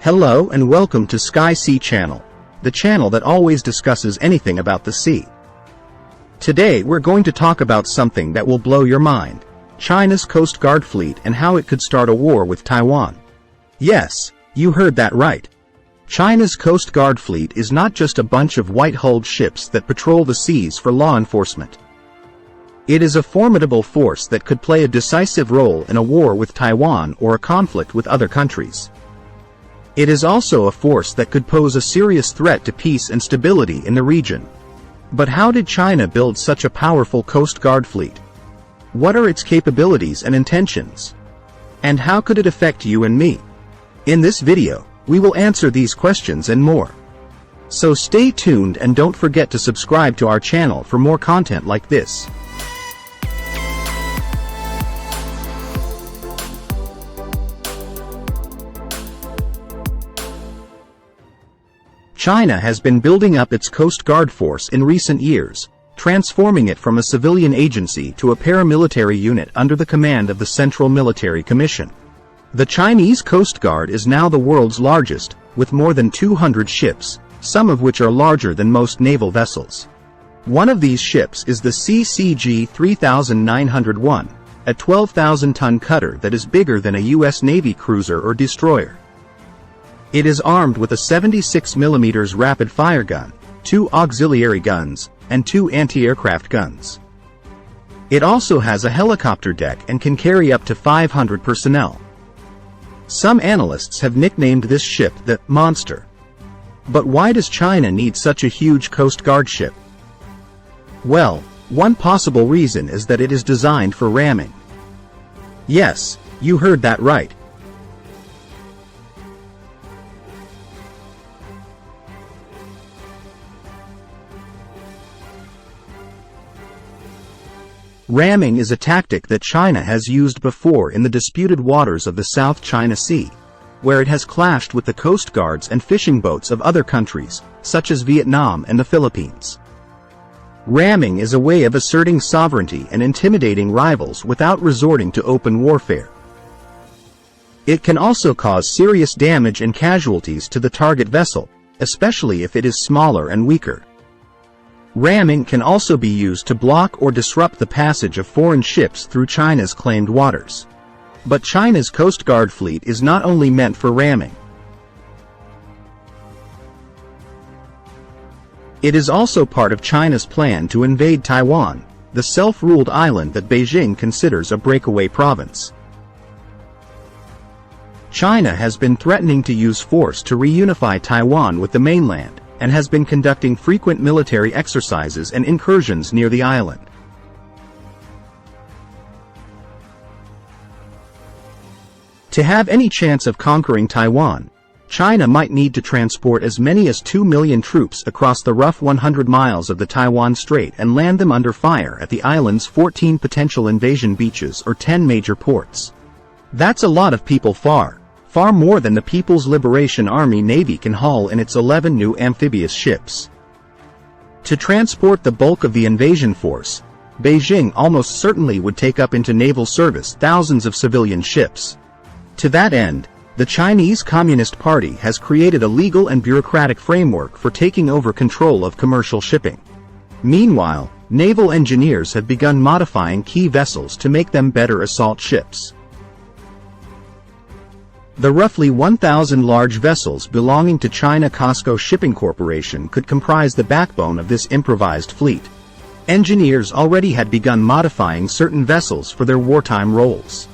Hello and welcome to Sky Sea Channel, the channel that always discusses anything about the sea. Today we're going to talk about something that will blow your mind: China's Coast Guard fleet and how it could start a war with Taiwan. Yes, you heard that right. China's Coast Guard fleet is not just a bunch of white-hulled ships that patrol the seas for law enforcement. It is a formidable force that could play a decisive role in a war with Taiwan or a conflict with other countries. It is also a force that could pose a serious threat to peace and stability in the region. But how did China build such a powerful Coast Guard fleet? What are its capabilities and intentions? And how could it affect you and me? In this video, we will answer these questions and more. So stay tuned and don't forget to subscribe to our channel for more content like this. China has been building up its Coast Guard force in recent years, transforming it from a civilian agency to a paramilitary unit under the command of the Central Military Commission. The Chinese Coast Guard is now the world's largest, with more than 200 ships, some of which are larger than most naval vessels. One of these ships is the CCG 3901, a 12,000-ton cutter that is bigger than a U.S. Navy cruiser or destroyer. It is armed with a 76mm rapid-fire gun, 2 auxiliary guns, and 2 anti-aircraft guns. It also has a helicopter deck and can carry up to 500 personnel. Some analysts have nicknamed this ship the Monster. But why does China need such a huge Coast Guard ship? Well, one possible reason is that it is designed for ramming. Yes, you heard that right. Ramming is a tactic that China has used before in the disputed waters of the South China Sea, where it has clashed with the coast guards and fishing boats of other countries, such as Vietnam and the Philippines. Ramming is a way of asserting sovereignty and intimidating rivals without resorting to open warfare. It can also cause serious damage and casualties to the target vessel, especially if it is smaller and weaker. Ramming can also be used to block or disrupt the passage of foreign ships through China's claimed waters. But China's Coast Guard fleet is not only meant for ramming. It is also part of China's plan to invade Taiwan, the self-ruled island that Beijing considers a breakaway province. China has been threatening to use force to reunify Taiwan with the mainland, and has been conducting frequent military exercises and incursions near the island. To have any chance of conquering Taiwan, China might need to transport as many as 2 million troops across the rough 100 miles of the Taiwan Strait and land them under fire at the island's 14 potential invasion beaches or 10 major ports. That's a lot of people, far more than the People's Liberation Army Navy can haul in its 11 new amphibious ships. To transport the bulk of the invasion force, Beijing almost certainly would take up into naval service thousands of civilian ships. To that end, the Chinese Communist Party has created a legal and bureaucratic framework for taking over control of commercial shipping. Meanwhile, naval engineers have begun modifying key vessels to make them better assault ships. The roughly 1,000 large vessels belonging to China COSCO Shipping Corporation could comprise the backbone of this improvised fleet. Engineers already had begun modifying certain vessels for their wartime roles.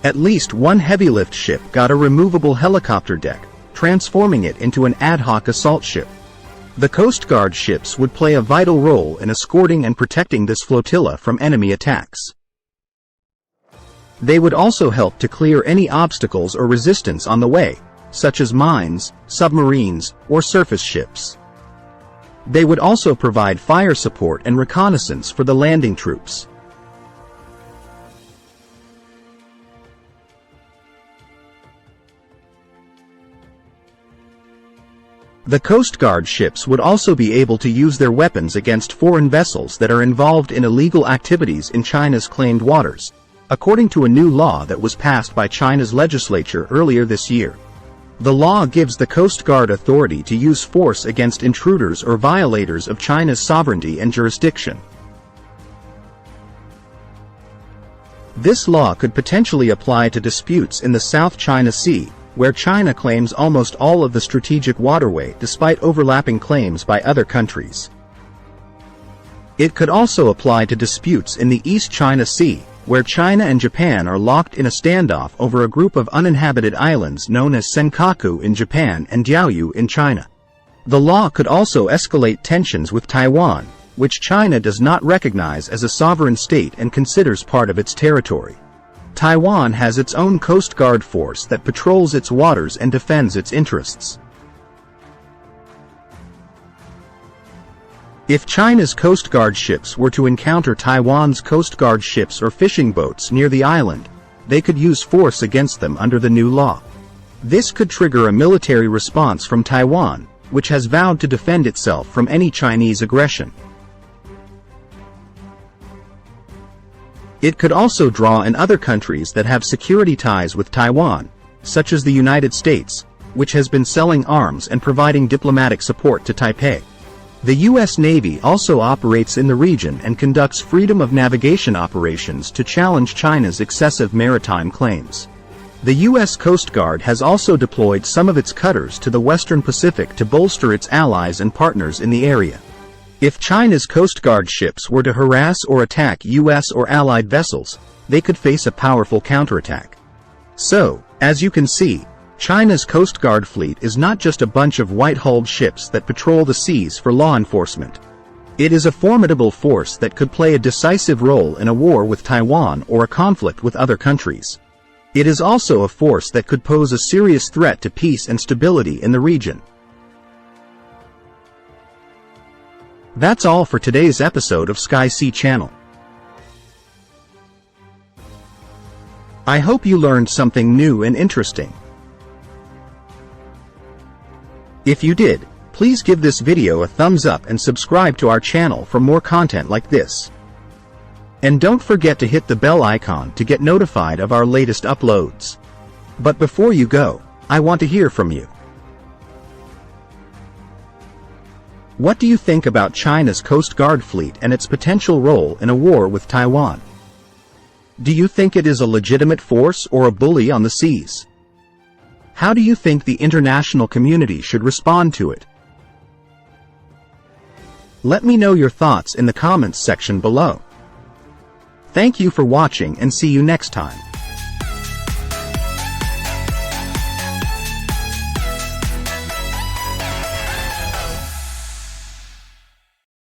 At least one heavy lift ship got a removable helicopter deck, transforming it into an ad hoc assault ship. The Coast Guard ships would play a vital role in escorting and protecting this flotilla from enemy attacks. They would also help to clear any obstacles or resistance on the way, such as mines, submarines, or surface ships. They would also provide fire support and reconnaissance for the landing troops. The Coast Guard ships would also be able to use their weapons against foreign vessels that are involved in illegal activities in China's claimed waters, according to a new law that was passed by China's legislature earlier this year. The law gives the Coast Guard authority to use force against intruders or violators of China's sovereignty and jurisdiction. This law could potentially apply to disputes in the South China Sea, where China claims almost all of the strategic waterway despite overlapping claims by other countries. It could also apply to disputes in the East China Sea, where China and Japan are locked in a standoff over a group of uninhabited islands known as Senkaku in Japan and Diaoyu in China. The law could also escalate tensions with Taiwan, which China does not recognize as a sovereign state and considers part of its territory. Taiwan has its own Coast Guard force that patrols its waters and defends its interests. If China's Coast Guard ships were to encounter Taiwan's Coast Guard ships or fishing boats near the island, they could use force against them under the new law. This could trigger a military response from Taiwan, which has vowed to defend itself from any Chinese aggression. It could also draw in other countries that have security ties with Taiwan, such as the United States, which has been selling arms and providing diplomatic support to Taipei. The U.S. Navy also operates in the region and conducts freedom of navigation operations to challenge China's excessive maritime claims. The U.S. Coast Guard has also deployed some of its cutters to the Western Pacific to bolster its allies and partners in the area. If China's Coast Guard ships were to harass or attack U.S. or allied vessels, they could face a powerful counterattack. So, as you can see, China's Coast Guard fleet is not just a bunch of white-hulled ships that patrol the seas for law enforcement. It is a formidable force that could play a decisive role in a war with Taiwan or a conflict with other countries. It is also a force that could pose a serious threat to peace and stability in the region. That's all for today's episode of Sky Sea Channel. I hope you learned something new and interesting. If you did, please give this video a thumbs up and subscribe to our channel for more content like this. And don't forget to hit the bell icon to get notified of our latest uploads. But before you go, I want to hear from you. What do you think about China's Coast Guard fleet and its potential role in a war with Taiwan? Do you think it is a legitimate force or a bully on the seas? How do you think the international community should respond to it? Let me know your thoughts in the comments section below. Thank you for watching and see you next time.